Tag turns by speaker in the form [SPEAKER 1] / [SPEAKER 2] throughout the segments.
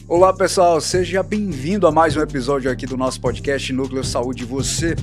[SPEAKER 1] Olá pessoal, seja bem-vindo a mais um episódio aqui do nosso podcast Núcleo Saúde Você.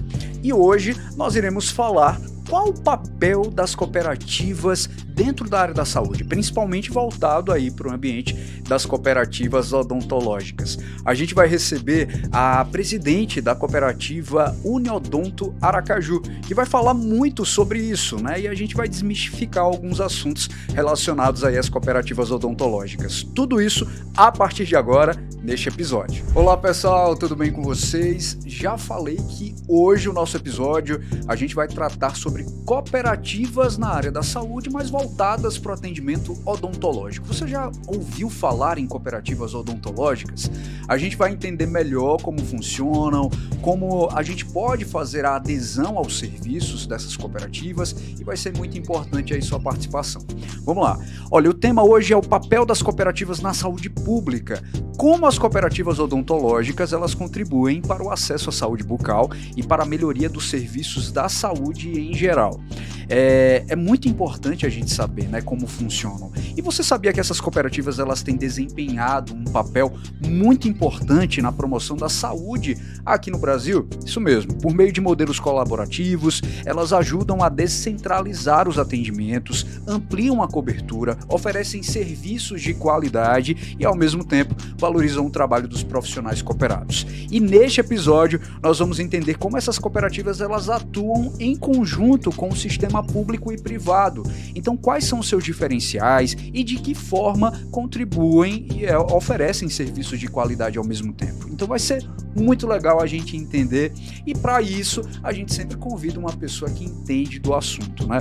[SPEAKER 1] E hoje nós iremos falar qual o papel das cooperativas dentro da área da saúde, principalmente voltado aí para o ambiente das cooperativas odontológicas. A gente vai receber a presidente da cooperativa Uniodonto Aracaju, que vai falar muito sobre isso, né? E a gente vai desmistificar alguns assuntos relacionados aí às cooperativas odontológicas. Tudo isso a partir de agora, neste episódio. Olá pessoal, tudo bem com vocês? Já falei que hoje o nosso episódio a gente vai tratar sobre cooperativas na área da saúde, mas voltadas para o atendimento odontológico. Você já ouviu falar em cooperativas odontológicas? A gente vai entender melhor como funcionam, como a gente pode fazer a adesão aos serviços dessas cooperativas e vai ser muito importante aí sua participação. Vamos lá. Olha, o tema hoje é o papel das cooperativas na saúde pública. Como as cooperativas odontológicas elas contribuem para o acesso à saúde bucal e para a melhoria dos serviços da saúde em geral. É muito importante a gente saber, né, como funcionam. E você sabia que essas cooperativas elas têm desempenhado um papel muito importante na promoção da saúde aqui no Brasil? Isso mesmo, por meio de modelos colaborativos, elas ajudam a descentralizar os atendimentos, ampliam a cobertura, oferecem serviços de qualidade e, ao mesmo tempo, valorizam o trabalho dos profissionais cooperados. E neste episódio, nós vamos entender como essas cooperativas elas atuam em conjunto com o sistema público e privado. Então, quais são os seus diferenciais e de que forma contribuem e oferecem serviços de qualidade ao mesmo tempo. Então, vai ser muito legal a gente entender e, para isso, a gente sempre convida uma pessoa que entende do assunto, né?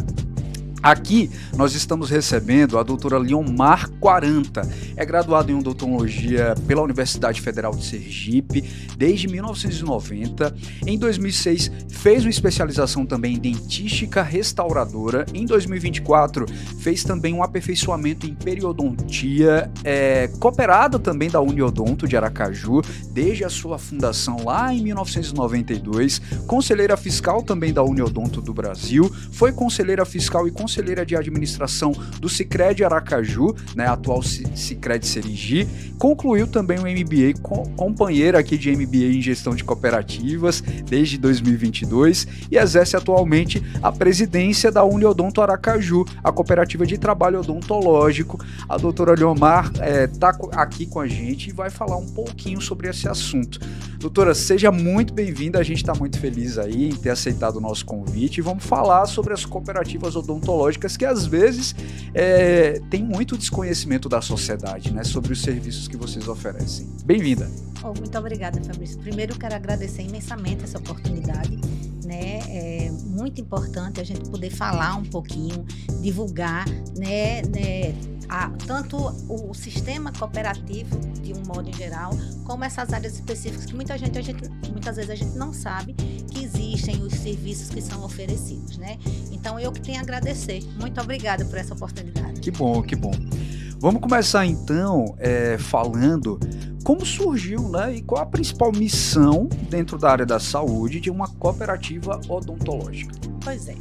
[SPEAKER 1] Aqui nós estamos recebendo a doutora Liomar Quaranta, é graduada em odontologia pela Universidade Federal de Sergipe desde 1990. Em 2006 fez uma especialização também em dentística restauradora. Em 2024 fez também um aperfeiçoamento em periodontia, cooperada também da Uniodonto de Aracaju desde a sua fundação lá em 1992. Conselheira fiscal também da Uniodonto do Brasil, foi conselheira fiscal e conselheira de administração do Sicredi Aracaju, né, atual Sicredi Serigi, concluiu também um MBA, companheira aqui de MBA em gestão de cooperativas desde 2022 e exerce atualmente a presidência da Uniodonto Aracaju, a cooperativa de trabalho odontológico. A doutora Liomar está aqui com a gente e vai falar um pouquinho sobre esse assunto. Doutora, seja muito bem-vinda, a gente está muito feliz aí em ter aceitado o nosso convite e vamos falar sobre as cooperativas odontológicas que às vezes tem muito desconhecimento da sociedade, né, sobre os serviços que vocês oferecem. Bem-vinda.
[SPEAKER 2] Muito obrigada, Fabrício. Primeiro, eu quero agradecer imensamente essa oportunidade, né? É muito importante a gente poder falar um pouquinho, divulgar, né, tanto o sistema cooperativo de um modo em geral, como essas áreas específicas que muitas vezes a gente não sabe que existem os serviços que são oferecidos, né? Então eu que tenho a agradecer. Muito obrigada por essa oportunidade.
[SPEAKER 1] Que bom, que bom. Vamos começar então falando como surgiu, né, e qual a principal missão dentro da área da saúde de uma cooperativa odontológica.
[SPEAKER 2] Pois é.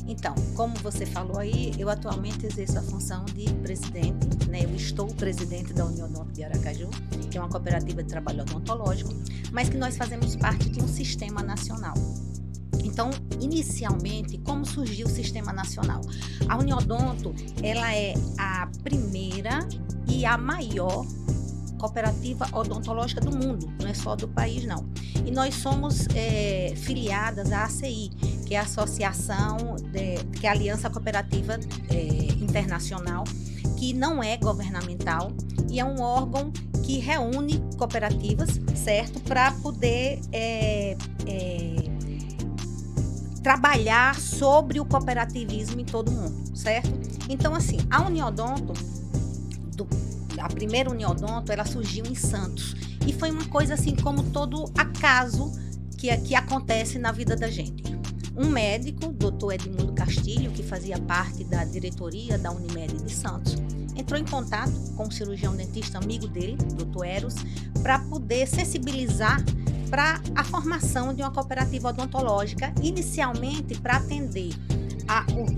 [SPEAKER 2] Então, como você falou aí, eu atualmente exerço a função de presidente, né? Eu estou presidente da Uniodonto de Aracaju, que é uma cooperativa de trabalho odontológico, mas que nós fazemos parte de um sistema nacional. Então, inicialmente, como surgiu o sistema nacional? A Uniodonto, ela é a primeira e a maior cooperativa odontológica do mundo, não é só do país, não. E nós somos filiadas à ACI, que é a Associação, que é a Aliança Cooperativa Internacional, que não é governamental e é um órgão que reúne cooperativas, certo? Para poder trabalhar sobre o cooperativismo em todo o mundo, certo? Então, assim, a Uniodonto, a primeira Uniodonto, ela surgiu em Santos e foi uma coisa assim como todo acaso que acontece na vida da gente. Um médico, Dr. Edmundo Castilho, que fazia parte da diretoria da Unimed de Santos, entrou em contato com um cirurgião dentista amigo dele, Dr. Eros, para poder sensibilizar para a formação de uma cooperativa odontológica, inicialmente para atender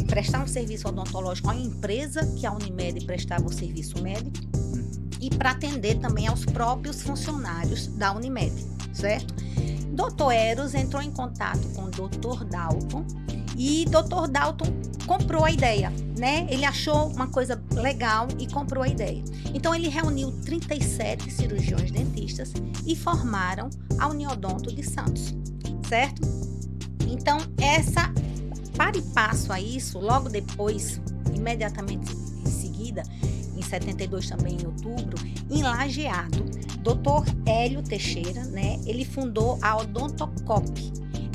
[SPEAKER 2] prestar um serviço odontológico à empresa que a Unimed prestava o serviço médico e para atender também aos próprios funcionários da Unimed, certo? Dr. Eros entrou em contato com o Dr. Dalton e Dr. Dalton comprou a ideia, né? Ele achou uma coisa legal e comprou a ideia. Então, ele reuniu 37 cirurgiões dentistas e formaram a Uniodonto de Santos, certo? Então, para e passo a isso, logo depois, imediatamente em seguida, em 72 também, em outubro, em Lajeado, Dr. Hélio Teixeira, né? Ele fundou a Odontocop.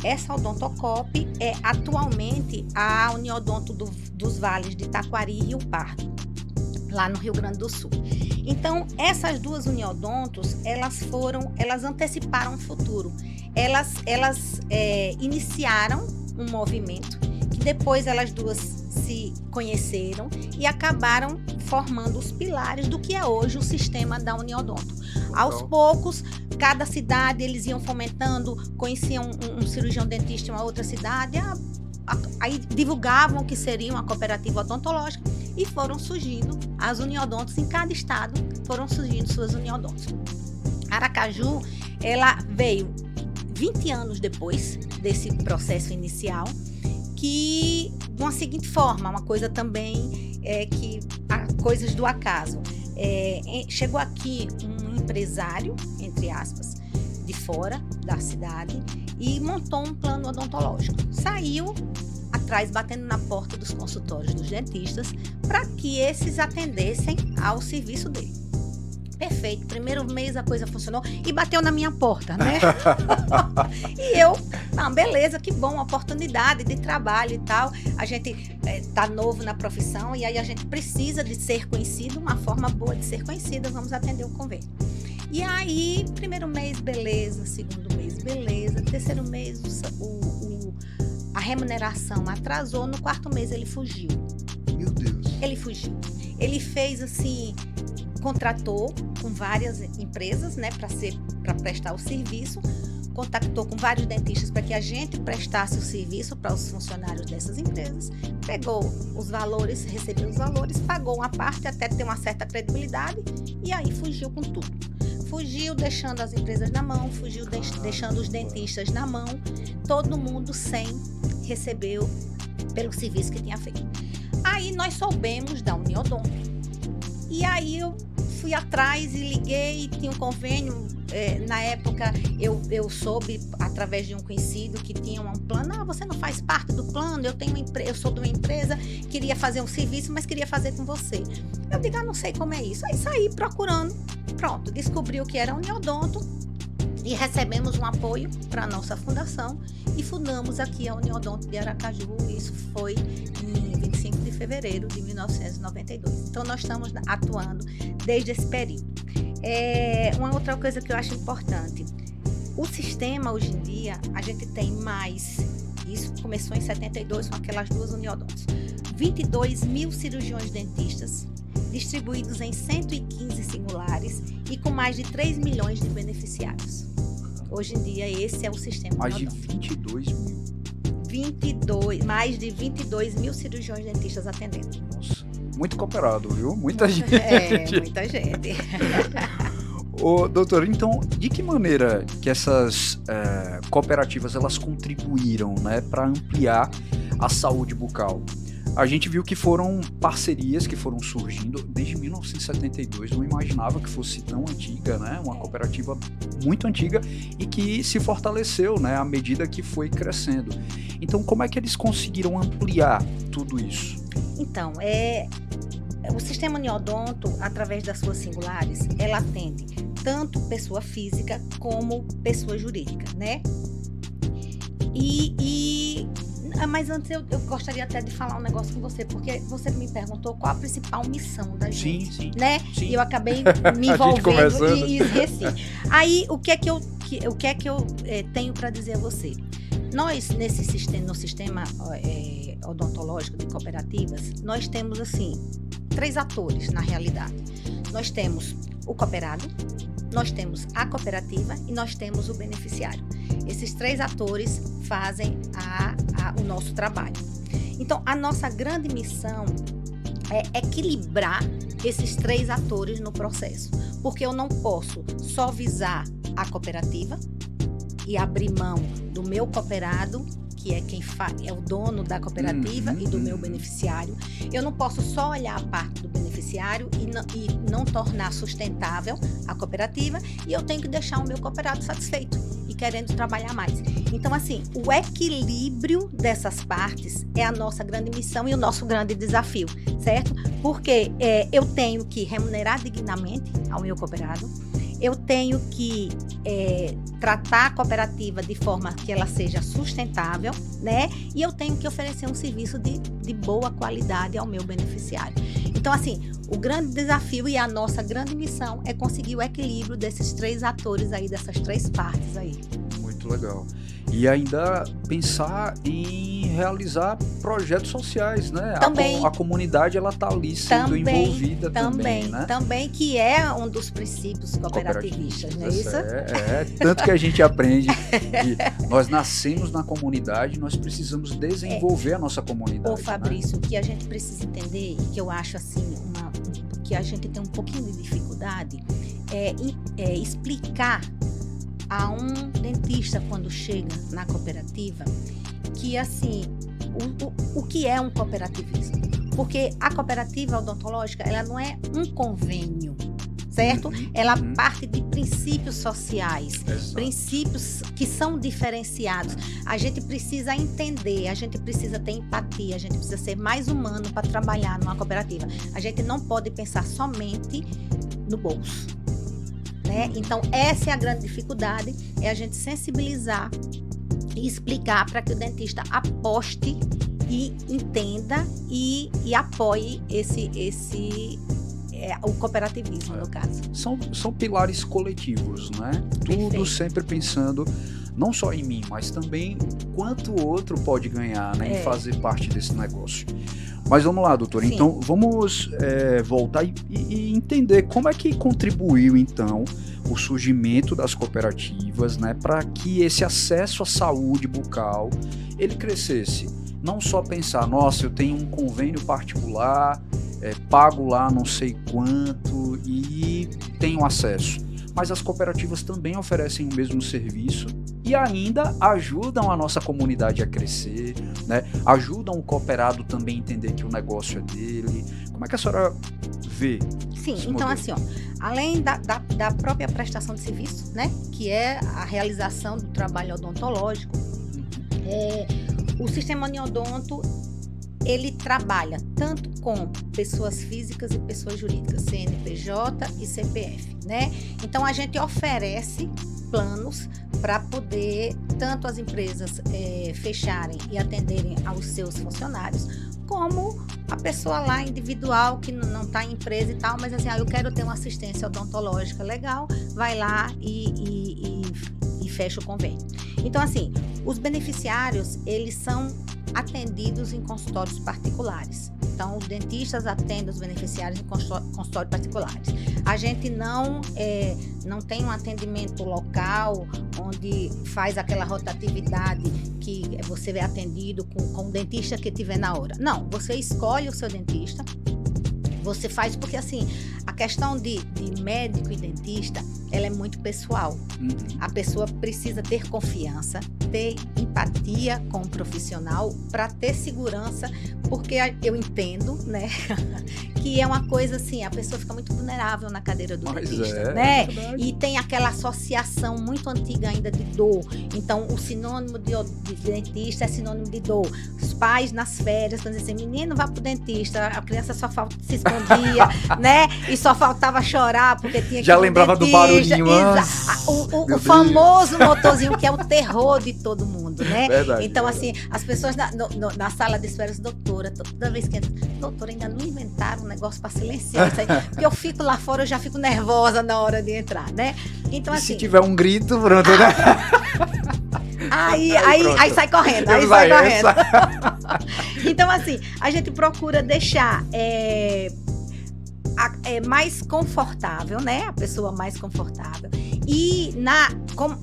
[SPEAKER 2] Essa Odontocop é atualmente a Uniodonto dos Vales de Taquari e Rio Pardo, lá no Rio Grande do Sul. Então, essas duas Uniodontos, elas anteciparam o futuro. Elas iniciaram um movimento que depois elas duas se conheceram e acabaram formando os pilares do que é hoje o sistema da Uniodonto. Aos poucos, cada cidade eles iam fomentando, conheciam um cirurgião dentista em uma outra cidade, aí divulgavam que seria uma cooperativa odontológica e foram surgindo as Uniodontos. Em cada estado foram surgindo suas Uniodontos. Aracaju, ela veio 20 anos depois desse processo inicial, que de uma seguinte forma, uma coisa também coisas do acaso. Chegou aqui um empresário, entre aspas, de fora da cidade e montou um plano odontológico. Saiu atrás, batendo na porta dos consultórios dos dentistas para que esses atendessem ao serviço dele. Perfeito, primeiro mês a coisa funcionou e bateu na minha porta, né? E eu, beleza, que bom, oportunidade de trabalho e tal. A gente tá novo na profissão e aí a gente precisa de ser conhecido, uma forma boa de ser conhecida, vamos atender o convênio. E aí, primeiro mês, beleza, segundo mês, beleza, terceiro mês, a remuneração atrasou, no quarto mês ele fugiu.
[SPEAKER 1] Meu Deus.
[SPEAKER 2] Ele fugiu. Ele fez assim, contratou com várias empresas, né, para prestar o serviço, contactou com vários dentistas para que a gente prestasse o serviço para os funcionários dessas empresas, pegou os valores, recebeu os valores, pagou uma parte até ter uma certa credibilidade e aí fugiu com tudo. Fugiu deixando as empresas na mão, fugiu deixando os dentistas na mão, todo mundo sem receber pelo serviço que tinha feito. Aí nós soubemos da Uniodonto. E aí eu fui atrás e liguei, tinha um convênio, na época eu soube através de um conhecido que tinha um plano. Você não faz parte do plano, eu sou de uma empresa, queria fazer um serviço, mas queria fazer com você. Eu digo, não sei como é isso. Aí saí procurando, pronto, descobri o que era a Uniodonto e recebemos um apoio para a nossa fundação e fundamos aqui a Uniodonto de Aracaju. Isso foi em 25 de fevereiro de 1992. Então, nós estamos atuando desde esse período. Uma outra coisa que eu acho importante, o sistema hoje em dia, a gente tem mais, isso começou em 72 com aquelas duas Uniodontos, 22 mil cirurgiões dentistas, distribuídos em 115 singulares e com mais de 3 milhões de beneficiários. Hoje em dia, esse é o sistema.
[SPEAKER 1] Mais de 22 mil.
[SPEAKER 2] Mais de 22 mil cirurgiões dentistas atendendo.
[SPEAKER 1] Nossa, muito cooperado, viu? Muita gente.
[SPEAKER 2] Muita gente.
[SPEAKER 1] Ô, doutor, então, de que maneira que essas cooperativas elas contribuíram, né, para ampliar a saúde bucal? A gente viu que foram parcerias que foram surgindo desde 1972, não imaginava que fosse tão antiga, né? Uma cooperativa muito antiga e que se fortaleceu, né, à medida que foi crescendo. Então, como é que eles conseguiram ampliar tudo isso?
[SPEAKER 2] Então, o sistema Uniodonto, através das suas singulares, ela atende tanto pessoa física como pessoa jurídica, né? Mas antes eu gostaria até de falar um negócio com você, porque você me perguntou qual a principal missão da gente,
[SPEAKER 1] sim,
[SPEAKER 2] né?
[SPEAKER 1] Sim.
[SPEAKER 2] E eu acabei me envolvendo e esqueci. Aí, o que é que eu tenho para dizer a você? Nós, no sistema odontológico de cooperativas, nós temos, assim, 3 atores, na realidade. Nós temos o cooperado, nós temos a cooperativa e nós temos o beneficiário. Esses 3 atores fazem o nosso trabalho. Então, a nossa grande missão equilibrar esses 3 atores no processo. Porque eu não posso só visar a cooperativa e abrir mão do meu cooperado, que é quem é o dono da cooperativa e do meu beneficiário. Eu não posso só olhar a parte do beneficiário e não tornar sustentável a cooperativa, e eu tenho que deixar o meu cooperado satisfeito e querendo trabalhar mais. Então, assim, o equilíbrio dessas partes é a nossa grande missão e o nosso grande desafio, certo? Porque eu tenho que remunerar dignamente ao meu cooperado, eu tenho que tratar a cooperativa de forma que ela seja sustentável, né? E eu tenho que oferecer um serviço de boa qualidade ao meu beneficiário. Então, assim, o grande desafio e a nossa grande missão é conseguir o equilíbrio desses 3 atores aí, dessas 3 partes aí.
[SPEAKER 1] Muito legal. E ainda pensar em realizar projetos sociais, né?
[SPEAKER 2] Também.
[SPEAKER 1] A comunidade, ela está ali sendo envolvida também, né?
[SPEAKER 2] Também, que é um dos princípios cooperativistas, não é isso?
[SPEAKER 1] Tanto que a gente aprende que nós nascemos na comunidade, nós precisamos desenvolver a nossa comunidade.
[SPEAKER 2] Ô, Fabrício, né? O que a gente precisa entender, e que eu acho assim, que a gente tem um pouquinho de dificuldade, é explicar a um dentista, quando chega na cooperativa, que assim, o que é um cooperativismo? Porque a cooperativa odontológica, ela não é um convênio, certo? Ela parte de princípios sociais, princípios que são diferenciados. A gente precisa entender, a gente precisa ter empatia, a gente precisa ser mais humano para trabalhar numa cooperativa. A gente não pode pensar somente no bolso, né? Então, essa é a grande dificuldade, é a gente sensibilizar e explicar para que o dentista aposte e entenda e apoie o cooperativismo, no caso.
[SPEAKER 1] São pilares coletivos, né?
[SPEAKER 2] Perfeito.
[SPEAKER 1] Tudo sempre pensando não só em mim, mas também quanto o outro pode ganhar, né, em fazer parte desse negócio. Mas vamos lá, doutora. Sim. Então vamos voltar e entender como é que contribuiu, então, o surgimento das cooperativas, né, para que esse acesso à saúde bucal ele crescesse. Não só pensar, nossa, eu tenho um convênio particular, pago lá não sei quanto e tenho acesso. Mas as cooperativas também oferecem o mesmo serviço e ainda ajudam a nossa comunidade a crescer, né? Ajudam o cooperado também a entender que o negócio é dele. Como é que a senhora vê?
[SPEAKER 2] Sim, então assim, além da própria prestação de serviço, né? Que é a realização do trabalho odontológico, o sistema Uniodonto, ele trabalha tanto com pessoas físicas e pessoas jurídicas, CNPJ e CPF, né? Então, a gente oferece planos para poder tanto as empresas fecharem e atenderem aos seus funcionários, como a pessoa lá individual que não está em empresa e tal, mas assim, eu quero ter uma assistência odontológica legal, vai lá e fecha o convênio. Então, assim, os beneficiários, eles são atendidos em consultórios particulares. Então, os dentistas atendem os beneficiários em consultórios particulares. A gente não tem um atendimento local, onde faz aquela rotatividade que você é atendido com o dentista que tiver na hora. Não, você escolhe o seu dentista, você faz, porque assim, a questão de médico e dentista, ela é muito pessoal. A pessoa precisa ter confiança, ter empatia com o profissional para ter segurança, porque eu entendo, né, que é uma coisa assim, a pessoa fica muito vulnerável na cadeira do dentista, né? E tem aquela associação muito antiga ainda de dor. Então, o sinônimo de dentista é sinônimo de dor. Os pais nas férias, quando dizem, menino, vá pro dentista, a criança só se escondia, né? E só faltava chorar porque tinha que
[SPEAKER 1] já lembrava do barulhinho.
[SPEAKER 2] O famoso motorzinho, que é o terror de todo mundo, né?
[SPEAKER 1] Verdade,
[SPEAKER 2] então, assim, as pessoas na sala de espera, doutora, toda vez que entra, doutora, ainda não inventaram um negócio para silenciar isso aí, porque eu fico lá fora, eu já fico nervosa na hora de entrar, né? Então, assim,
[SPEAKER 1] se tiver um grito, pronto, né?
[SPEAKER 2] Aí sai correndo, Então, assim, a gente procura deixar mais confortável, né? A pessoa mais confortável. E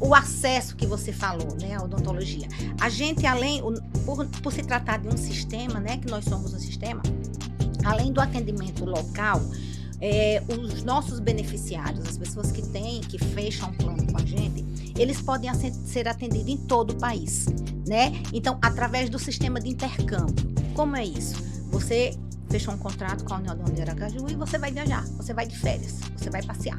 [SPEAKER 2] o acesso que você falou, né? A odontologia. A gente, por se tratar de um sistema, né? Que nós somos um sistema, além do atendimento local, os nossos beneficiários, as pessoas que fecham um plano com a gente, eles podem ser atendidos em todo o país, né? Então, através do sistema de intercâmbio. Como é isso? Você fechou um contrato com a Uniodonto de Aracaju e você vai viajar, você vai de férias, você vai passear.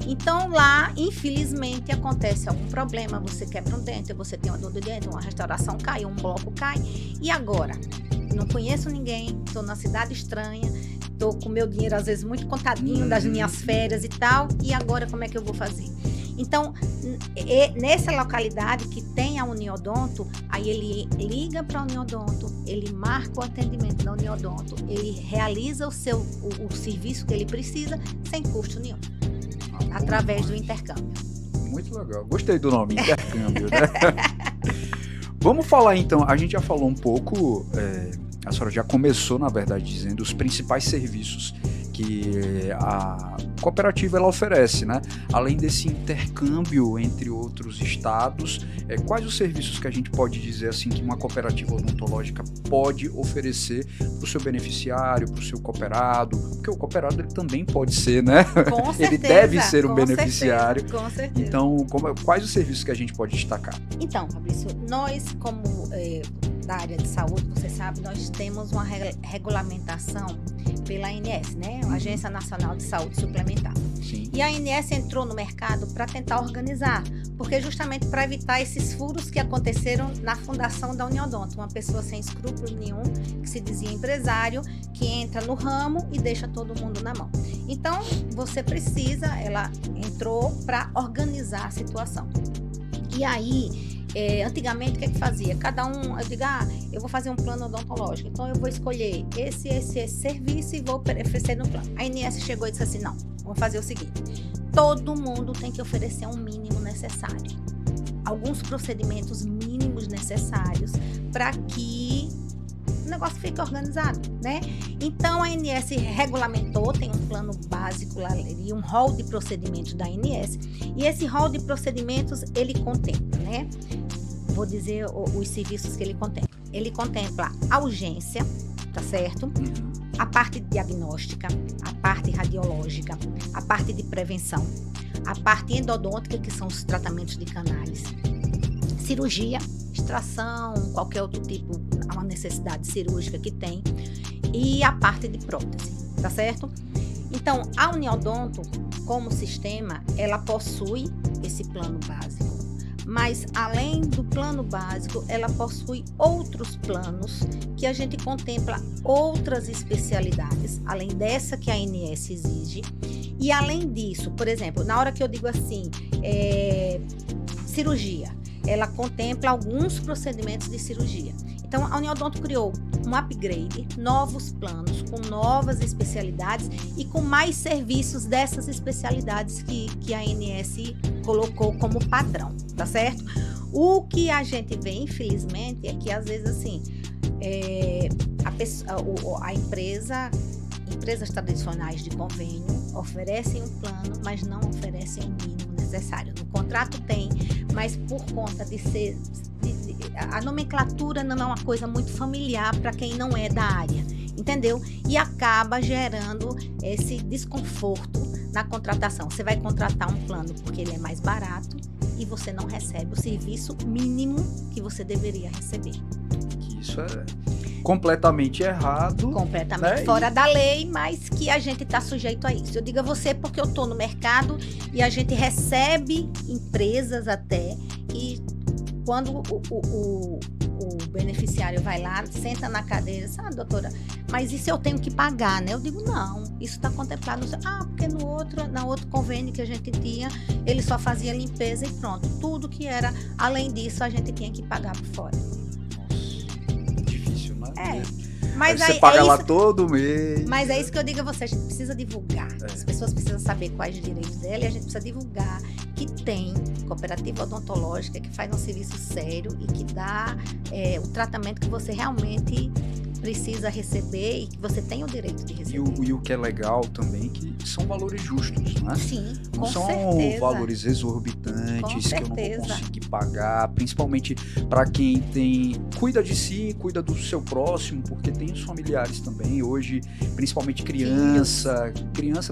[SPEAKER 2] Então, lá, infelizmente, acontece algum problema, você quebra um dente, você tem uma dor de dente, uma restauração cai, um bloco cai, e agora? Não conheço ninguém, estou numa cidade estranha, estou com meu dinheiro, às vezes, muito contadinho das minhas férias e tal, e agora como é que eu vou fazer? Então, nessa localidade que tem a Uniodonto, aí ele liga para a Uniodonto, ele marca o atendimento da Uniodonto, ele realiza o serviço que ele precisa sem custo nenhum, através do intercâmbio.
[SPEAKER 1] Muito legal. Gostei do nome, intercâmbio, né? Vamos falar então, a gente já falou um pouco, a senhora já começou, na verdade, dizendo os principais serviços que a cooperativa ela oferece, né? Além desse intercâmbio entre outros estados, quais os serviços que a gente pode dizer assim que uma cooperativa odontológica pode oferecer para o seu beneficiário, para o seu cooperado? Porque o cooperado ele também pode ser, né?
[SPEAKER 2] Com certeza,
[SPEAKER 1] ele deve ser um beneficiário.
[SPEAKER 2] Com certeza.
[SPEAKER 1] Então, quais os serviços que a gente pode destacar?
[SPEAKER 2] Então, Fabrício, nós como da área de saúde, você sabe, nós temos uma regulamentação pela ANS, né? A Agência Nacional de Saúde Suplementar.
[SPEAKER 1] Sim.
[SPEAKER 2] E a ANS entrou no mercado para tentar organizar, porque justamente para evitar esses furos que aconteceram na fundação da Uniodonto, uma pessoa sem escrúpulo nenhum, que se dizia empresário, que entra no ramo e deixa todo mundo na mão. Então, ela entrou para organizar a situação. E aí, antigamente, o que fazia? Cada um, eu digo, eu vou fazer um plano odontológico, então eu vou escolher esse serviço e vou oferecer no plano. A ANS chegou e disse assim, não, vamos fazer o seguinte, todo mundo tem que oferecer um mínimo necessário, alguns procedimentos mínimos necessários para que o negócio fique organizado, né? Então, a ANS regulamentou, tem um plano básico lá, e um rol de procedimentos da ANS, e esse rol de procedimentos, ele contempla, né? Vou dizer os serviços que ele contempla. Ele contempla a urgência, tá certo? A parte diagnóstica, a parte radiológica, a parte de prevenção, a parte endodôntica, que são os tratamentos de canais, cirurgia, extração, qualquer outro tipo, uma necessidade cirúrgica que tem, e a parte de prótese, tá certo? Então, a Uniodonto, como sistema, ela possui esse plano básico, mas além do plano básico, ela possui outros planos que a gente contempla outras especialidades, além dessa que a ANS exige, e além disso, por exemplo, na hora que eu digo assim, cirurgia, ela contempla alguns procedimentos de cirurgia. Então, a Uniodonto criou um upgrade, novos planos, com novas especialidades e com mais serviços dessas especialidades que a ANS colocou como padrão, tá certo? O que a gente vê, infelizmente, é que às vezes assim, empresas tradicionais de convênio oferecem um plano, mas não oferecem o mínimo necessário. No contrato tem, mas por conta de ser... a nomenclatura não é uma coisa muito familiar para quem não é da área, entendeu? E acaba gerando esse desconforto na contratação. Você vai contratar um plano porque ele é mais barato e você não recebe o serviço mínimo que você deveria receber.
[SPEAKER 1] Isso é completamente errado.
[SPEAKER 2] Completamente fora da lei, mas que a gente está sujeito a isso. Eu digo a você porque eu estou no mercado e a gente recebe empresas até que quando o beneficiário vai lá, senta na cadeira, diz, doutora, mas isso eu tenho que pagar, né? Eu digo, não, isso está contemplado. Porque no outro convênio que a gente tinha, ele só fazia limpeza e pronto. Tudo que era além disso, a gente tinha que pagar por fora.
[SPEAKER 1] Nossa, difícil, né?
[SPEAKER 2] Mas
[SPEAKER 1] aí você paga lá todo mês.
[SPEAKER 2] Mas é isso que eu digo a você, a gente precisa divulgar. As pessoas precisam saber quais os direitos dela e a gente precisa divulgar que tem cooperativa odontológica que faz um serviço sério e que dá o tratamento que você realmente precisa receber e que você tem o direito de receber.
[SPEAKER 1] E o que é legal também, que são valores justos, né?
[SPEAKER 2] Sim,
[SPEAKER 1] não
[SPEAKER 2] com
[SPEAKER 1] são
[SPEAKER 2] certeza.
[SPEAKER 1] valores exorbitantes
[SPEAKER 2] Com
[SPEAKER 1] que eu não vou
[SPEAKER 2] certeza.
[SPEAKER 1] conseguir pagar, principalmente para quem cuida de si, cuida do seu próximo, porque tem os familiares também hoje, principalmente criança,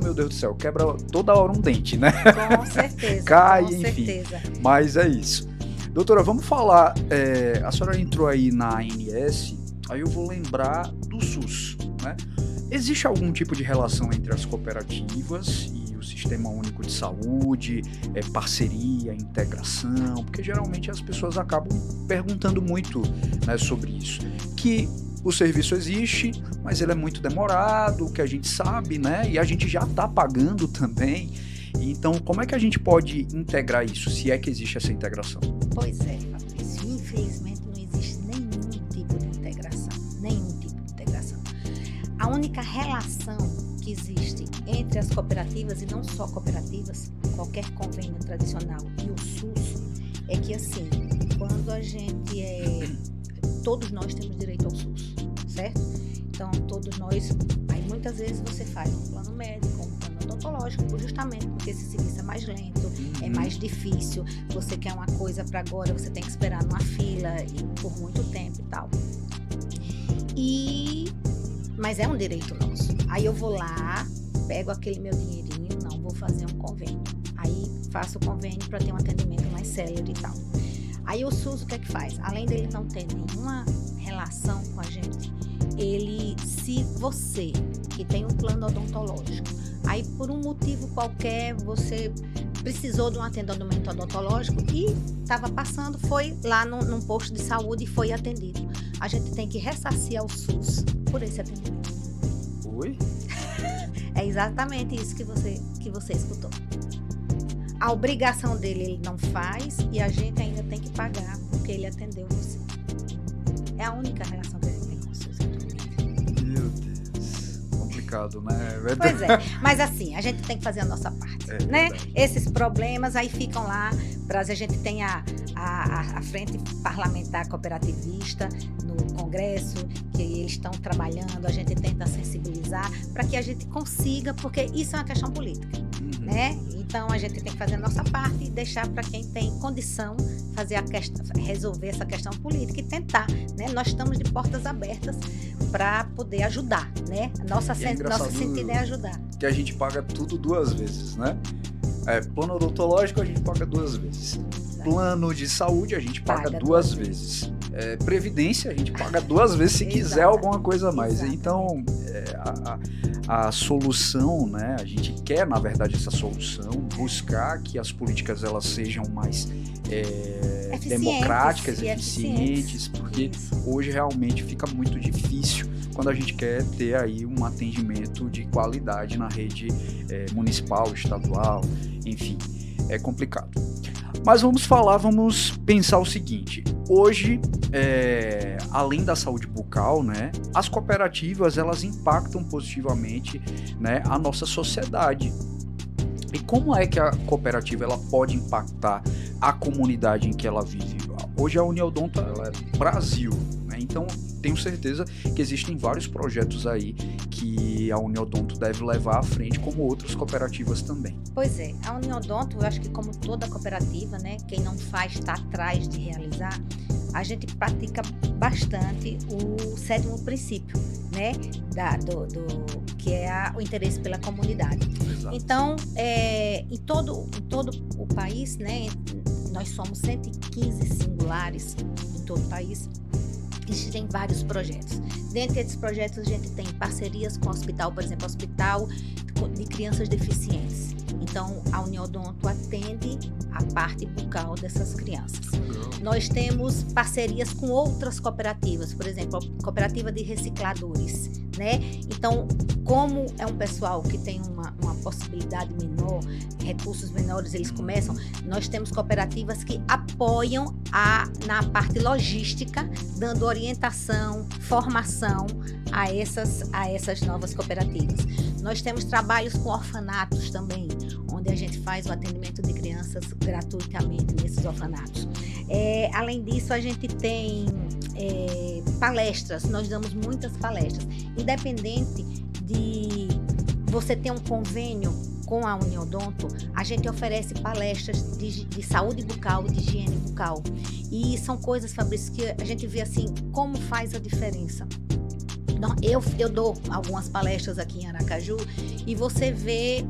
[SPEAKER 1] meu Deus do céu, quebra toda hora um dente, né?
[SPEAKER 2] Com certeza.
[SPEAKER 1] Cai,
[SPEAKER 2] com
[SPEAKER 1] enfim.
[SPEAKER 2] certeza.
[SPEAKER 1] Mas é isso. Doutora, vamos falar, a senhora entrou aí na ANS, aí eu vou lembrar do SUS, né? Existe algum tipo de relação entre as cooperativas e o Sistema Único de Saúde, parceria, integração? Porque geralmente as pessoas acabam perguntando muito, né, sobre isso. Que o serviço existe, mas ele é muito demorado, que a gente sabe, né? E a gente já está pagando também. Então, como é que a gente pode integrar isso, se é que existe essa integração?
[SPEAKER 2] Pois é, Fabrício. Infelizmente não existe nenhum tipo de integração. Nenhum tipo de integração. A única relação que existe entre as cooperativas, e não só cooperativas, qualquer convênio tradicional e o SUS, é que assim, quando a gente todos nós temos direito ao SUS, certo? Então, todos nós, aí muitas vezes você faz um plano médico, um plano odontológico, justamente porque esse serviço é mais lento, é mais difícil, você quer uma coisa para agora, você tem que esperar numa fila e por muito tempo e tal. Mas é um direito nosso. Aí eu vou lá, pego aquele meu dinheirinho, não, vou fazer um convênio. Aí faço o convênio para ter um atendimento mais célere e tal. Aí o SUS o que é que faz? Além dele não ter nenhuma relação com a gente, se você que tem um plano odontológico, aí por um motivo qualquer você precisou de um atendimento odontológico e estava passando, foi lá num posto de saúde e foi atendido. A gente tem que ressarcir ao SUS por esse atendimento.
[SPEAKER 1] Oi?
[SPEAKER 2] É exatamente isso que você escutou. A obrigação dele ele não faz e a gente ainda tem que pagar porque ele atendeu você. É a única relação que a gente tem com o SUS.
[SPEAKER 1] Meu Deus, complicado, né?
[SPEAKER 2] Pois é, mas assim, a gente tem que fazer a nossa parte, né?
[SPEAKER 1] Verdade.
[SPEAKER 2] Esses problemas aí ficam lá, a gente tem a Frente Parlamentar Cooperativista no Congresso, que eles estão trabalhando, a gente tenta sensibilizar para que a gente consiga, porque isso é uma questão política, né? Então a gente tem que fazer a nossa parte e deixar para quem tem condição fazer resolver essa questão política e tentar, né? Nós estamos de portas abertas para poder ajudar, né? Nosso sentido é ajudar.
[SPEAKER 1] Que a gente paga tudo 2 vezes, né? Plano odontológico a gente paga 2 vezes. Plano de saúde a gente paga 2 vezes. Previdência a gente paga 2 vezes se quiser alguma coisa a mais.
[SPEAKER 2] Exatamente.
[SPEAKER 1] Então, a solução, né? A gente quer, na verdade, essa solução, buscar que as políticas elas sejam mais democráticas, eficientes, porque hoje realmente fica muito difícil quando a gente quer ter aí um atendimento de qualidade na rede municipal, estadual, enfim, é complicado. Mas vamos pensar o seguinte, hoje, além da saúde bucal, né, as cooperativas, elas impactam positivamente, né, a nossa sociedade. E como é que a cooperativa ela pode impactar a comunidade em que ela vive? Hoje a Uniodonto ela é Brasil, né? Então tenho certeza que existem vários projetos aí que a Uniodonto deve levar à frente, como outras cooperativas também.
[SPEAKER 2] Pois é, a Uniodonto, eu acho que como toda cooperativa, né, quem não faz está atrás de realizar, a gente pratica bastante o 7º princípio, né, que é o interesse pela comunidade.
[SPEAKER 1] Exato.
[SPEAKER 2] Então, em todo o país, né, nós somos 115 singulares em todo o país. Existem vários projetos. Dentre esses projetos, a gente tem parcerias com o hospital, por exemplo, hospital de crianças deficientes. Então, a Uniodonto atende a parte bucal dessas crianças. Nós temos parcerias com outras cooperativas, por exemplo, a cooperativa de recicladores, né? Então, como é um pessoal que tem uma possibilidade menor, recursos menores, eles começam, nós temos cooperativas que apoiam na parte logística, dando orientação, formação a essas novas cooperativas. Nós temos trabalhos com orfanatos também, onde a gente faz o atendimento de crianças gratuitamente nesses orfanatos. Além disso, a gente tem palestras, nós damos muitas palestras. Independente de você ter um convênio com a Uniodonto, a gente oferece palestras de saúde bucal, de higiene bucal. E são coisas, Fabrício, que a gente vê assim, como faz a diferença. Eu dou algumas palestras aqui em Aracaju e você vê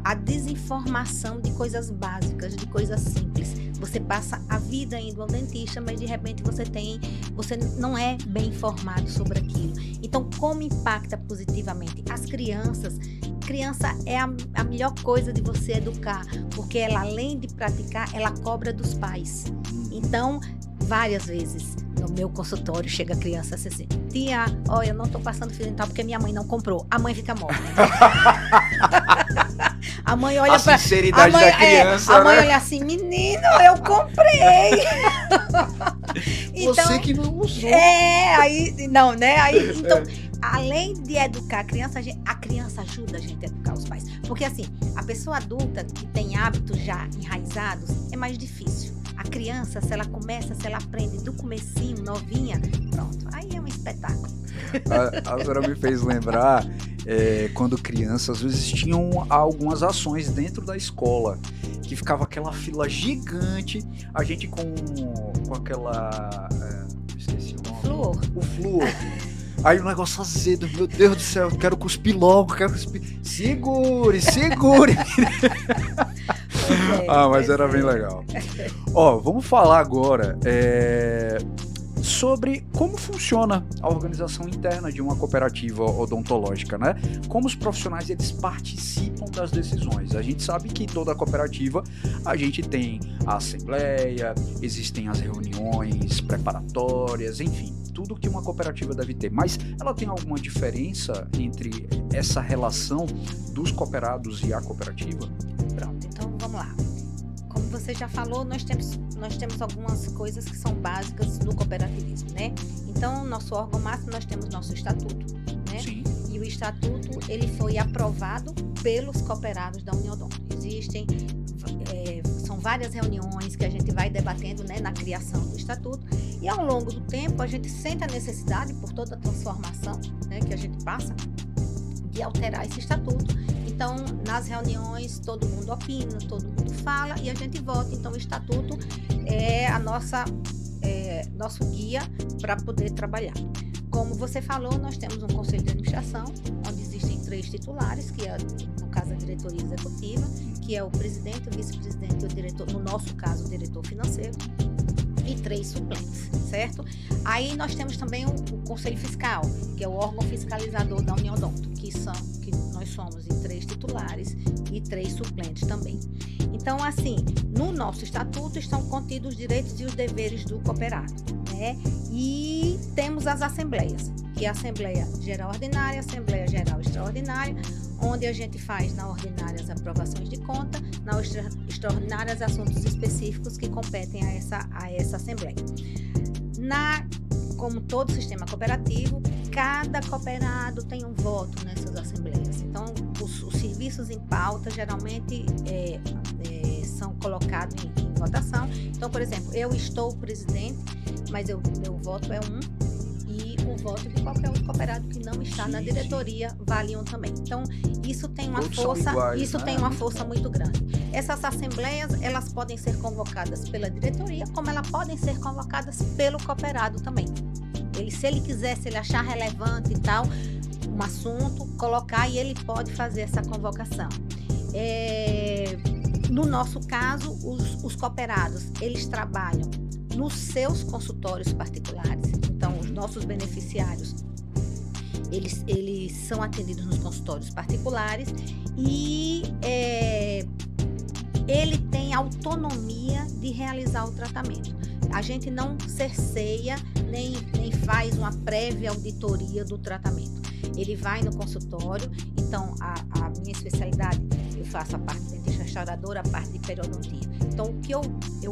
[SPEAKER 2] a desinformação de coisas básicas, de coisas simples. Você passa a vida indo ao dentista, mas de repente você não é bem informado sobre aquilo. Então, como impacta positivamente as crianças? Criança é a melhor coisa de você educar, porque ela, além de praticar, ela cobra dos pais. Então, várias vezes no meu consultório chega a criança assim: tia, eu não tô passando fio dental porque minha mãe não comprou. A mãe fica morta. A mãe olha
[SPEAKER 1] pra... A sinceridade da criança,
[SPEAKER 2] a mãe olha assim: menino, eu comprei.
[SPEAKER 1] Então, você que não usou.
[SPEAKER 2] Então, além de educar a criança ajuda a gente a educar os pais. Porque assim, a pessoa adulta que tem hábitos já enraizados, é mais difícil. A criança, se ela aprende do comecinho, novinha, pronto, aí é um espetáculo.
[SPEAKER 1] A senhora me fez lembrar, quando criança, às vezes tinham algumas ações dentro da escola, que ficava aquela fila gigante, a gente com aquela... esqueci o nome.
[SPEAKER 2] Flúor.
[SPEAKER 1] O flúor. Aí o negócio azedo, meu Deus do céu, quero cuspir logo, Segure! Mas era bem legal. Vamos falar agora sobre como funciona a organização interna de uma cooperativa odontológica, né? Como os profissionais eles participam das decisões. A gente sabe que toda cooperativa, a gente tem a assembleia, existem as reuniões preparatórias, enfim, tudo que uma cooperativa deve ter. Mas ela tem alguma diferença entre essa relação dos cooperados e a cooperativa?
[SPEAKER 2] Pronto, então vamos lá. Como você já falou, nós temos algumas coisas que são básicas do cooperativismo, né? Então, nosso órgão máximo, nós temos nosso estatuto, né?
[SPEAKER 1] Sim.
[SPEAKER 2] E o estatuto, ele foi aprovado pelos cooperados da Uniodonto. São várias reuniões que a gente vai debatendo, né, na criação do estatuto, e ao longo do tempo a gente sente a necessidade, por toda a transformação, né, que a gente passa, de alterar esse estatuto. Então, nas reuniões, todo mundo opina, todo mundo fala e a gente vota. Então, o estatuto é nosso guia para poder trabalhar. Como você falou, nós temos um conselho de administração, onde existem 3 titulares, que é, no caso, a diretoria executiva, que é o presidente, o vice-presidente e o diretor, no nosso caso, o diretor financeiro, e 3 suplentes, certo? Aí nós temos também o conselho fiscal, que é o órgão fiscalizador da Uniodonto, que nós somos em 3 titulares e 3 suplentes também. Então, assim, no nosso estatuto estão contidos os direitos e os deveres do cooperado, né? E temos as assembleias, que é a Assembleia Geral Ordinária, Assembleia Geral Extraordinária, onde a gente faz na ordinária as aprovações de conta, na extraordinária os assuntos específicos que competem a essa Assembleia. Como todo sistema cooperativo, cada cooperado tem um voto nessas assembleias. Então, os serviços em pauta geralmente são colocados em votação. Então, por exemplo, eu estou presidente, mas meu voto é 1, e o voto de qualquer outro cooperado que não está na diretoria vale 1 também. Então, isso tem uma força muito grande. Essas assembleias, elas podem ser convocadas pela diretoria, como elas podem ser convocadas pelo cooperado também. Se ele quiser, se ele achar relevante e tal, um assunto, colocar, e ele pode fazer essa convocação. No nosso caso, os cooperados, eles trabalham nos seus consultórios particulares. Então, os nossos beneficiários, eles são atendidos nos consultórios particulares e ele tem autonomia de realizar o tratamento. A gente não cerceia nem faz uma prévia auditoria do tratamento. Ele vai no consultório, então a minha especialidade, eu faço a parte de dentista restauradora, a parte de periodontia. Então, o que eu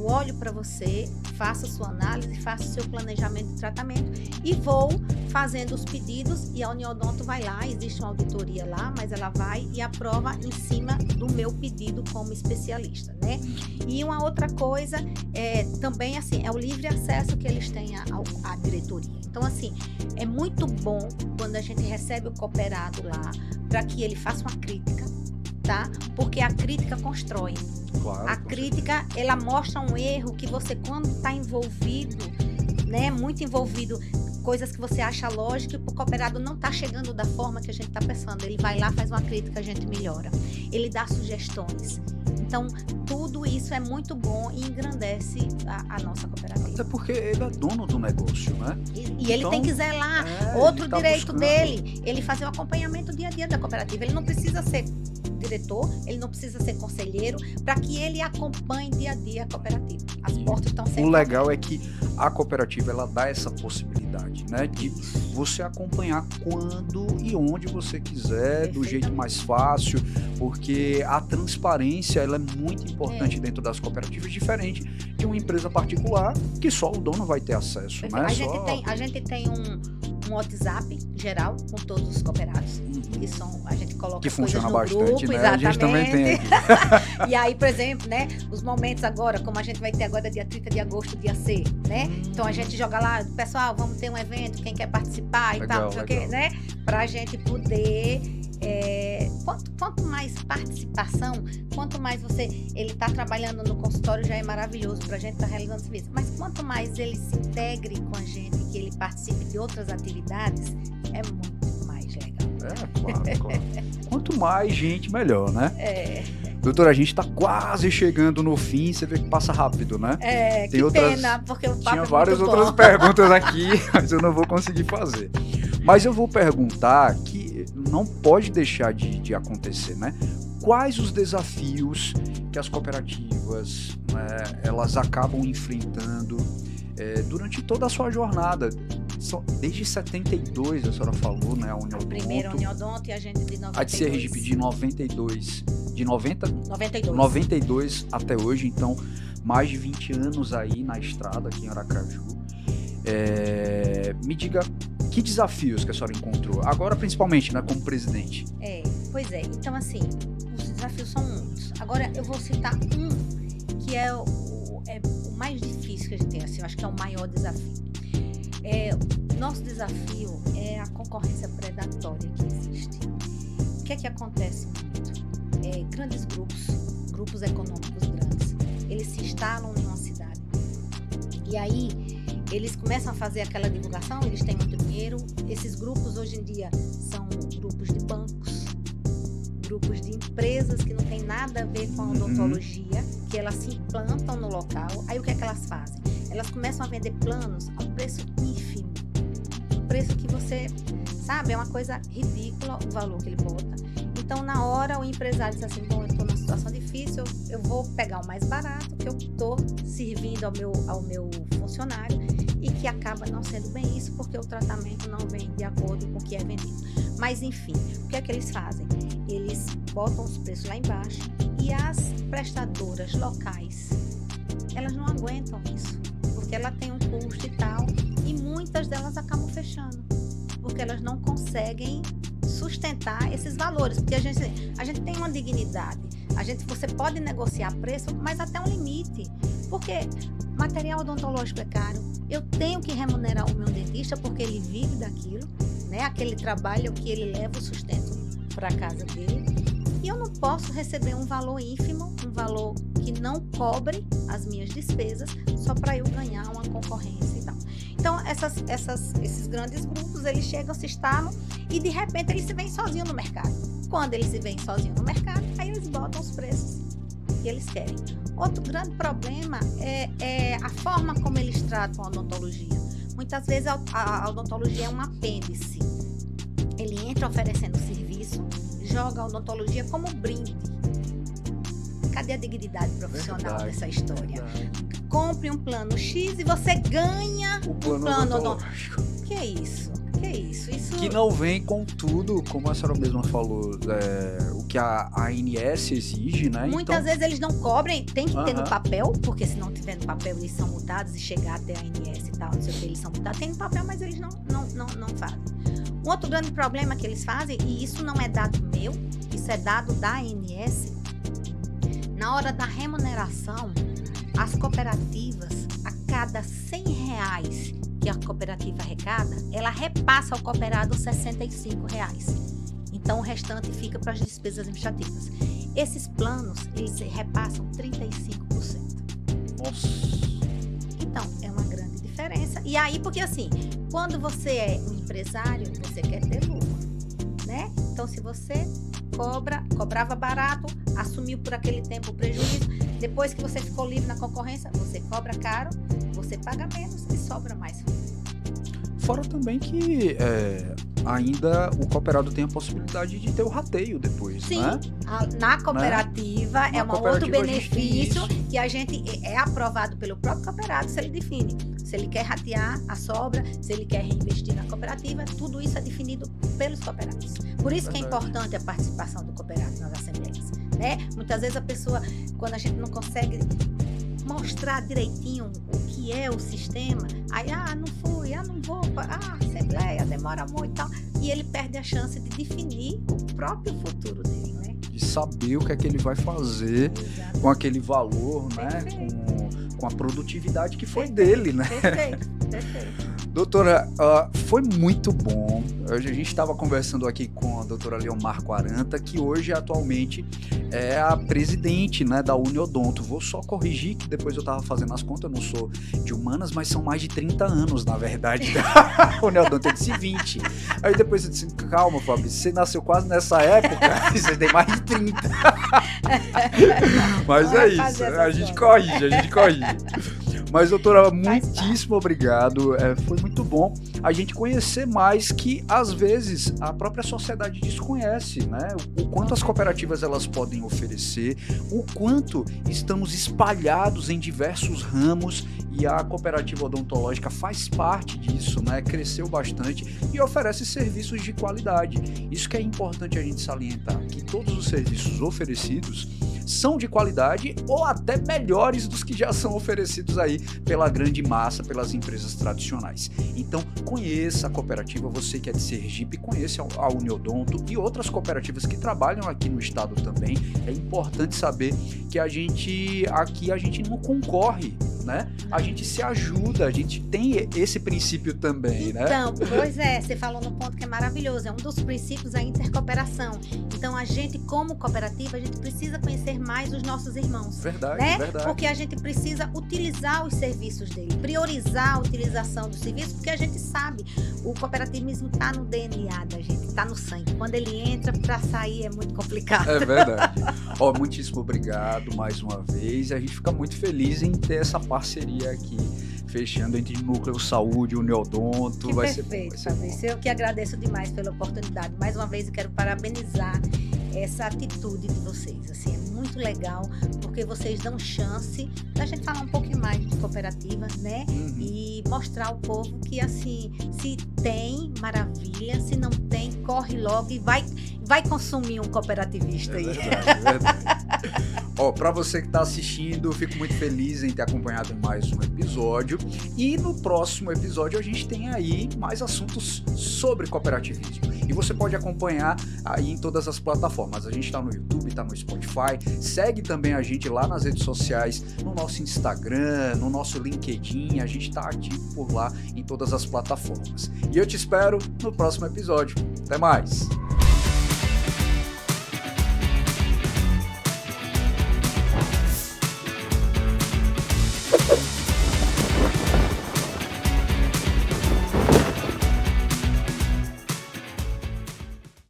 [SPEAKER 2] olho para você, faço a sua análise, faço o seu planejamento de tratamento e vou fazendo os pedidos e a Uniodonto vai lá, existe uma auditoria lá, mas ela vai e aprova em cima do meu pedido como especialista, né? E uma outra coisa também assim, é o livre acesso que eles têm à diretoria. Então assim, é muito bom quando a gente recebe o cooperado lá para que ele faça uma crítica, tá? Porque a crítica constrói.
[SPEAKER 1] Claro,
[SPEAKER 2] a crítica, ela mostra um erro que você, quando está envolvido, né, muito envolvido, coisas que você acha lógica, o cooperado não está chegando da forma que a gente está pensando. Ele vai lá, faz uma crítica, a gente melhora. Ele dá sugestões. Então, tudo isso é muito bom e engrandece a nossa cooperativa.
[SPEAKER 1] Até porque ele é dono do negócio, né?
[SPEAKER 2] E ele tem que zelar. Outro direito dele, ele fazer o acompanhamento dia a dia da cooperativa. Ele não precisa ser diretor, ele não precisa ser conselheiro, para que ele acompanhe dia a dia a cooperativa. As portas estão sempre...
[SPEAKER 1] O legal é que a cooperativa, ela dá essa possibilidade, né? De você acompanhar quando e onde você quiser, do jeito mais fácil, porque a transparência, ela é muito importante dentro das cooperativas, diferente de uma empresa particular, que só o dono vai ter acesso, né?
[SPEAKER 2] A gente tem um WhatsApp geral com todos os cooperados, a gente coloca
[SPEAKER 1] que
[SPEAKER 2] as coisas
[SPEAKER 1] funciona
[SPEAKER 2] no
[SPEAKER 1] bastante,
[SPEAKER 2] grupo,
[SPEAKER 1] né?
[SPEAKER 2] exatamente.
[SPEAKER 1] A gente também tem aqui.
[SPEAKER 2] E aí, por exemplo, né, os momentos agora, como a gente vai ter agora dia 30 de agosto, dia C, né? Então a gente joga lá, pessoal, vamos ter um evento, quem quer participar e tal, não sei o quê, né? Pra gente poder... Quanto mais participação, quanto mais ele está trabalhando no consultório, já é maravilhoso para a gente estar realizando serviço. Mas quanto mais ele se integre com a gente, que ele participe de outras atividades, é muito mais legal.
[SPEAKER 1] Claro. Quanto mais gente, melhor, né? Doutora, a gente está quase chegando no fim, você vê que passa rápido, né?
[SPEAKER 2] Tem outras... pena, porque o papo
[SPEAKER 1] tinha várias outras perguntas aqui, mas eu não vou conseguir fazer. Mas eu vou perguntar que não pode deixar de acontecer, né? Quais os desafios que as cooperativas, né, elas acabam enfrentando durante toda a sua jornada? Desde 72, a senhora falou, né? A Uniodonto.
[SPEAKER 2] A primeira Uniodonto e a gente de 92.
[SPEAKER 1] A de Sergipe de 92. De
[SPEAKER 2] 92.
[SPEAKER 1] 92 até hoje, então mais de 20 anos aí na estrada aqui em Aracaju. Me diga, que desafios que a senhora encontrou? Agora, principalmente, né, como presidente.
[SPEAKER 2] Pois é. Então, assim, os desafios são muitos. Agora, eu vou citar um que é o mais difícil que a gente tem, assim, eu acho que é o maior desafio. Nosso desafio é a concorrência predatória que existe. O que é que acontece muito? Grandes grupos econômicos grandes, eles se instalam em uma cidade. E aí, eles começam a fazer aquela divulgação, eles têm muito dinheiro. Esses grupos, hoje em dia, são grupos de bancos, grupos de empresas que não tem nada a ver com a odontologia, que elas se implantam no local. Aí, o que é que elas fazem? Elas começam a vender planos a um preço ínfimo. Um preço que você, sabe, é uma coisa ridícula o valor que ele bota. Então, na hora, o empresário diz assim, bom, eu estou numa situação difícil, eu vou pegar o mais barato, que eu estou servindo ao meu funcionário, e que acaba não sendo bem isso, porque o tratamento não vem de acordo com o que é vendido. Mas, enfim, o que é que eles fazem? Eles botam os preços lá embaixo e as prestadoras locais, elas não aguentam isso, porque ela tem um custo e tal, e muitas delas acabam fechando, porque elas não conseguem sustentar esses valores, porque a gente tem uma dignidade, você pode negociar preço, mas até um limite, porque material odontológico é caro, eu tenho que remunerar o meu dentista porque ele vive daquilo, né? Aquele trabalho que ele leva o sustento para a casa dele, e eu não posso receber um valor ínfimo, um valor que não cobre as minhas despesas, só para eu ganhar uma concorrência e tal. Então, esses grandes grupos, eles chegam, se instalam e, de repente, eles se veem sozinhos no mercado. Quando eles se veem sozinhos no mercado, aí eles botam os preços que eles querem. Outro grande problema é a forma como eles tratam a odontologia. Muitas vezes a odontologia é um apêndice. Ele entra oferecendo serviço, joga a odontologia como brinde. Cadê a dignidade profissional dessa história? Compre um plano X e você ganha um plano odontológico. Que é isso? que é isso?
[SPEAKER 1] Que não vem com tudo, como a senhora mesma falou, o que a ANS exige, né?
[SPEAKER 2] Muitas vezes eles não cobrem, tem que ter no papel, porque se não tiver no papel eles são multados e chegar até a ANS e tal, não sei o que, eles são multados. Tem no papel, mas eles não fazem. Um outro grande problema que eles fazem, e isso não é dado meu, isso é dado da ANS, na hora da remuneração, as cooperativas, a cada R$100 que a cooperativa arrecada, ela repassa ao cooperado R$65. Então, o restante fica para as despesas administrativas. Esses planos, eles repassam 35%.
[SPEAKER 1] Nossa!
[SPEAKER 2] Então, é uma grande diferença. E aí, porque assim, quando você é um empresário, você quer ter lucro, né? Então, se você cobrava barato, assumiu por aquele tempo o prejuízo, depois que você ficou livre na concorrência, você cobra caro, você paga menos e sobra mais.
[SPEAKER 1] Fora também que ainda o cooperado tem a possibilidade de ter o rateio depois,
[SPEAKER 2] sim,
[SPEAKER 1] né?
[SPEAKER 2] Na cooperativa
[SPEAKER 1] né?
[SPEAKER 2] é um outro benefício que a gente é aprovado pelo próprio cooperado se ele define. Se ele quer ratear a sobra, se ele quer reinvestir na cooperativa, tudo isso é definido pelos cooperados. Por isso que é importante a participação do cooperado nas assembleias, né? Muitas vezes a pessoa, quando a gente não consegue mostrar direitinho o que é o sistema, aí, não fui, não vou, assembleia demora muito e tal, e ele perde a chance de definir o próprio futuro dele, né?
[SPEAKER 1] De saber o que é que ele vai fazer com aquele valor, né? Com a produtividade que foi dele, né?
[SPEAKER 2] Perfeito.
[SPEAKER 1] Doutora, foi muito bom. Hoje a gente estava conversando aqui com a doutora Leomar Quaranta, que hoje atualmente é a presidente, né, da Uniodonto. Vou só corrigir que depois eu estava fazendo as contas, eu não sou de humanas, mas são mais de 30 anos, na verdade. A Uniodonto é de 20. Aí depois eu disse, calma, Fábio, você nasceu quase nessa época, você tem mais de 30. Mas é isso, a gente corrige. Mas, doutora, muitíssimo obrigado. Foi muito bom a gente conhecer mais que, às vezes, a própria sociedade desconhece, né? O quanto as cooperativas elas podem oferecer, o quanto estamos espalhados em diversos ramos e a cooperativa odontológica faz parte disso, né? Cresceu bastante e oferece serviços de qualidade. Isso que é importante a gente salientar, que todos os serviços oferecidos são de qualidade ou até melhores dos que já são oferecidos aí pela grande massa, pelas empresas tradicionais. Então, conheça a cooperativa, você que é de Sergipe, conheça a Uniodonto e outras cooperativas que trabalham aqui no estado também. É importante saber que aqui a gente não concorre, né? A gente se ajuda, a gente tem esse princípio também, né?
[SPEAKER 2] Então, pois é, você falou no ponto que é maravilhoso, é um dos princípios a intercooperação. Então, a gente, como cooperativa, a gente precisa conhecer mais os nossos irmãos.
[SPEAKER 1] Verdade,
[SPEAKER 2] né?
[SPEAKER 1] verdade.
[SPEAKER 2] Porque a gente precisa utilizar os serviços dele, priorizar a utilização dos serviços, porque a gente sabe, o cooperativismo está no DNA da gente, está no sangue. Quando ele entra, para sair é muito complicado.
[SPEAKER 1] É verdade. Muitíssimo obrigado mais uma vez. A gente fica muito feliz em ter essa parceria aqui, fechando entre Núcleo Saúde e Uniodonto.
[SPEAKER 2] Que perfeito, Fabrício. Eu que agradeço demais pela oportunidade. Mais uma vez eu quero parabenizar essa atitude de vocês. Assim, é muito legal, porque vocês dão chance da gente falar um pouquinho mais de cooperativa, né? E mostrar ao povo que, assim, se tem, maravilha, se não tem, corre logo e vai consumir um cooperativista aí.
[SPEAKER 1] Verdade. Para você que está assistindo, eu fico muito feliz em ter acompanhado mais um episódio. E no próximo episódio a gente tem aí mais assuntos sobre cooperativismo. E você pode acompanhar aí em todas as plataformas. A gente está no YouTube, está no Spotify. Segue também a gente lá nas redes sociais, no nosso Instagram, no nosso LinkedIn. A gente está ativo por lá em todas as plataformas. E eu te espero no próximo episódio. Até mais!